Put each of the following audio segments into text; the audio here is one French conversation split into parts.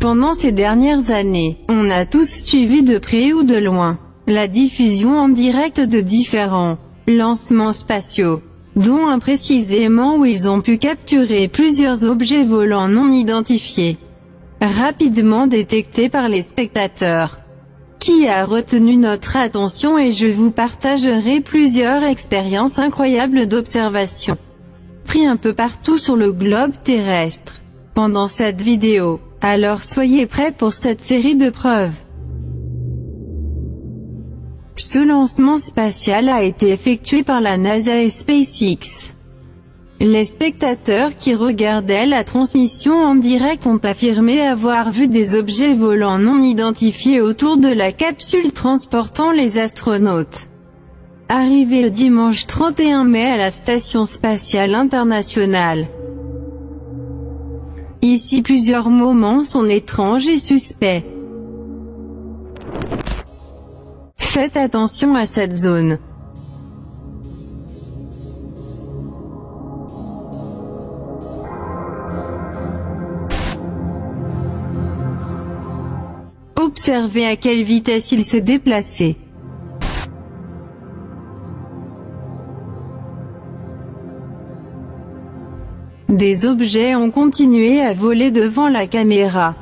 Pendant ces dernières années, on a tous suivi de près ou de loin la diffusion en direct de différents lancements spatiaux, dont un précisément où ils ont pu capturer plusieurs objets volants non identifiés, rapidement détectés par les spectateurs. Qui a retenu notre attention et je vous partagerai plusieurs expériences incroyables d'observation, prises un peu partout sur le globe terrestre, pendant cette vidéo. Alors soyez prêts pour cette série de preuves. Ce lancement spatial a été effectué par la NASA et SpaceX. Les spectateurs qui regardaient la transmission en direct ont affirmé avoir vu des objets volants non identifiés autour de la capsule transportant les astronautes. Arrivé le dimanche 31 mai à la Station spatiale internationale. Ici plusieurs moments sont étranges et suspects. Faites attention à cette zone. Observez à quelle vitesse il s'est déplacé. Des objets ont continué à voler devant la caméra.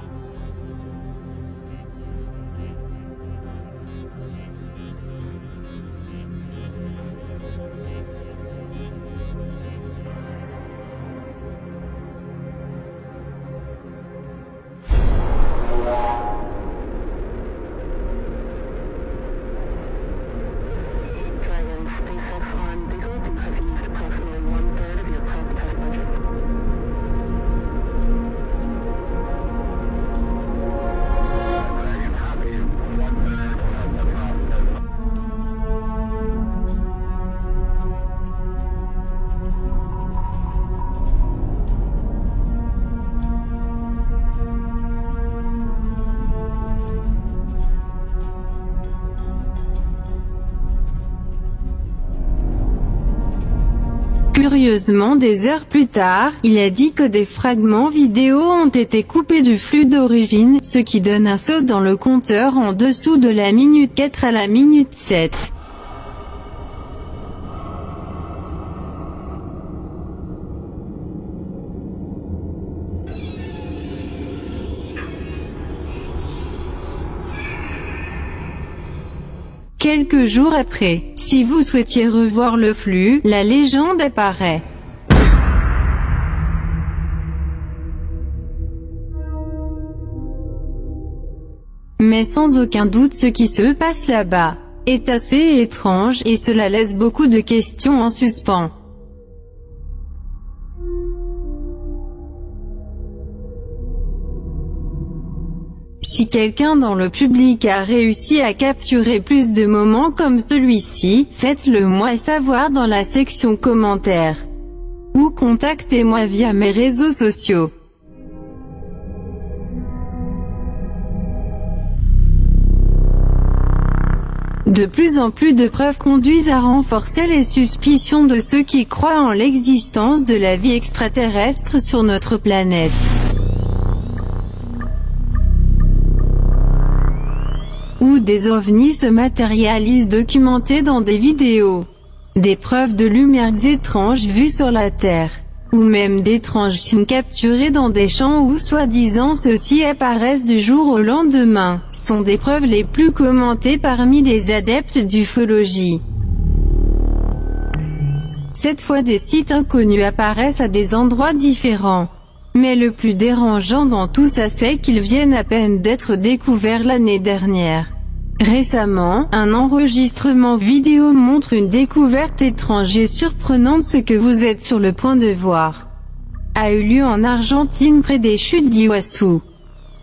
Curieusement, des heures plus tard, il a dit que des fragments vidéo ont été coupés du flux d'origine, ce qui donne un saut dans le compteur en dessous de la minute 4 à la minute 7. Quelques jours après, si vous souhaitiez revoir le flux, la légende apparaît. Mais sans aucun doute ce qui se passe là-bas est assez étrange, et cela laisse beaucoup de questions en suspens. Si quelqu'un dans le public a réussi à capturer plus de moments comme celui-ci, faites-le moi savoir dans la section commentaires. Ou contactez-moi via mes réseaux sociaux. De plus en plus de preuves conduisent à renforcer les suspicions de ceux qui croient en l'existence de la vie extraterrestre sur notre planète. Où des ovnis se matérialisent documentés dans des vidéos. Des preuves de lumières étranges vues sur la Terre. Ou même d'étranges signes capturés dans des champs où soi-disant ceux-ci apparaissent du jour au lendemain, sont des preuves les plus commentées parmi les adeptes d'ufologie. Cette fois des sites inconnus apparaissent à des endroits différents. Mais le plus dérangeant dans tout ça c'est qu'ils viennent à peine d'être découverts l'année dernière. Récemment, un enregistrement vidéo montre une découverte étrange et surprenante. Ce que vous êtes sur le point de voir a eu lieu en Argentine près des chutes d'Iguassou.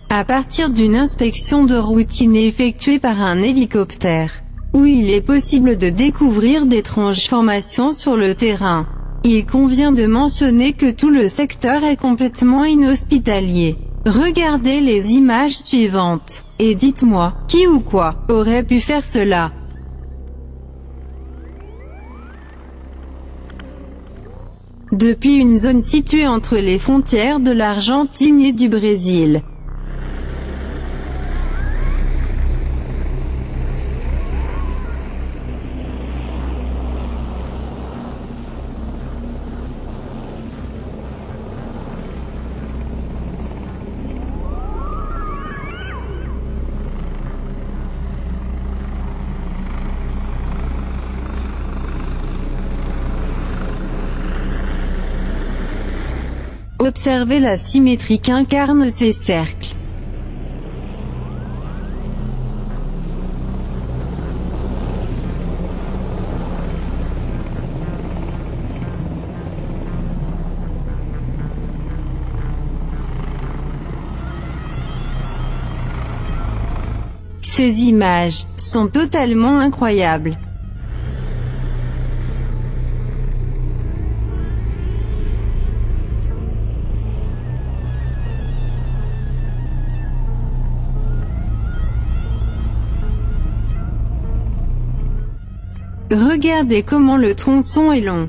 À partir d'une inspection de routine effectuée par un hélicoptère, où il est possible de découvrir d'étranges formations sur le terrain. Il convient de mentionner que tout le secteur est complètement inhospitalier. Regardez les images suivantes, et dites-moi, qui ou quoi aurait pu faire cela? Depuis une zone située entre les frontières de l'Argentine et du Brésil, observez la symétrie qu'incarnent ces cercles. Ces images sont totalement incroyables. Regardez comment le tronçon est long.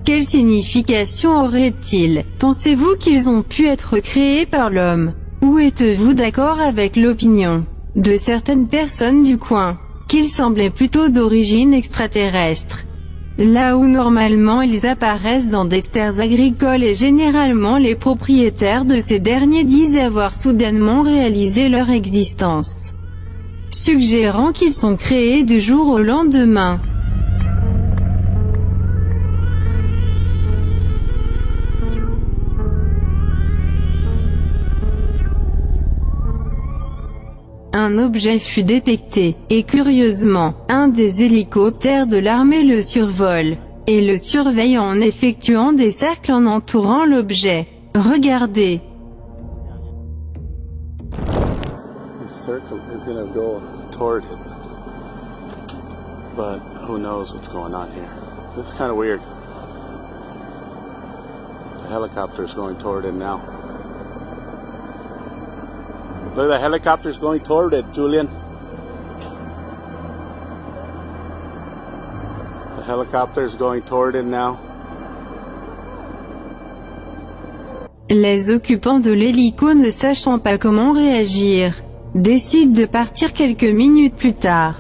Quelle signification auraient-ils? Pensez-vous qu'ils ont pu être créés par l'homme? Ou êtes-vous d'accord avec l'opinion de certaines personnes du coin, qu'ils semblaient plutôt d'origine extraterrestre? Là où normalement ils apparaissent dans des terres agricoles et généralement les propriétaires de ces derniers disent avoir soudainement réalisé leur existence, suggérant qu'ils sont créés du jour au lendemain. Un objet fut détecté, et curieusement, un des hélicoptères de l'armée le survole, et le surveille en effectuant des cercles en entourant l'objet. Regardez. The circle is going to go toward it, but who knows what's going on here. This is kind of weird. The helicopter is going toward it now. Look, the helicopter's going toward it, Julian. The helicopter's going toward it now. Les occupants de l'hélico, ne sachant pas comment réagir, décident de partir quelques minutes plus tard.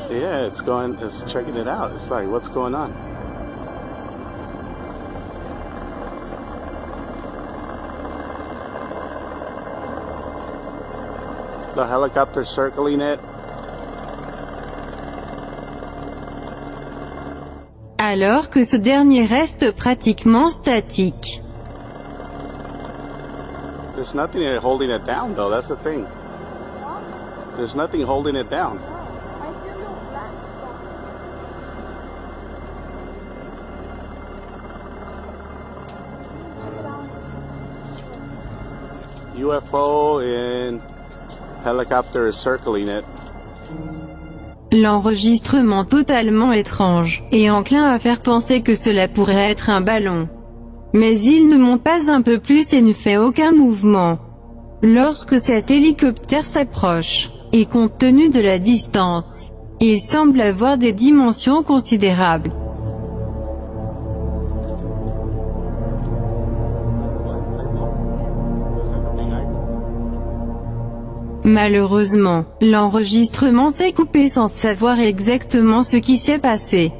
Yeah, it's checking it out. It's like, what's going on? The helicopter circling it. Alors que ce dernier reste pratiquement statique. There's nothing holding it down though, that's the thing. There's nothing holding it down. UFO and helicopter is circling it. L'enregistrement totalement étrange, et enclin à faire penser que cela pourrait être un ballon. Mais il ne monte pas un peu plus et ne fait aucun mouvement. Lorsque cet hélicoptère s'approche, et compte tenu de la distance, il semble avoir des dimensions considérables. Malheureusement, l'enregistrement s'est coupé sans savoir exactement ce qui s'est passé.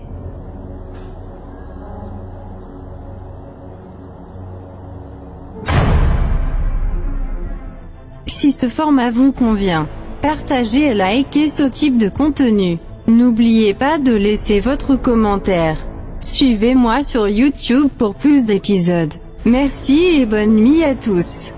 Si ce format vous convient, partagez et likez ce type de contenu. N'oubliez pas de laisser votre commentaire. Suivez-moi sur YouTube pour plus d'épisodes. Merci et bonne nuit à tous.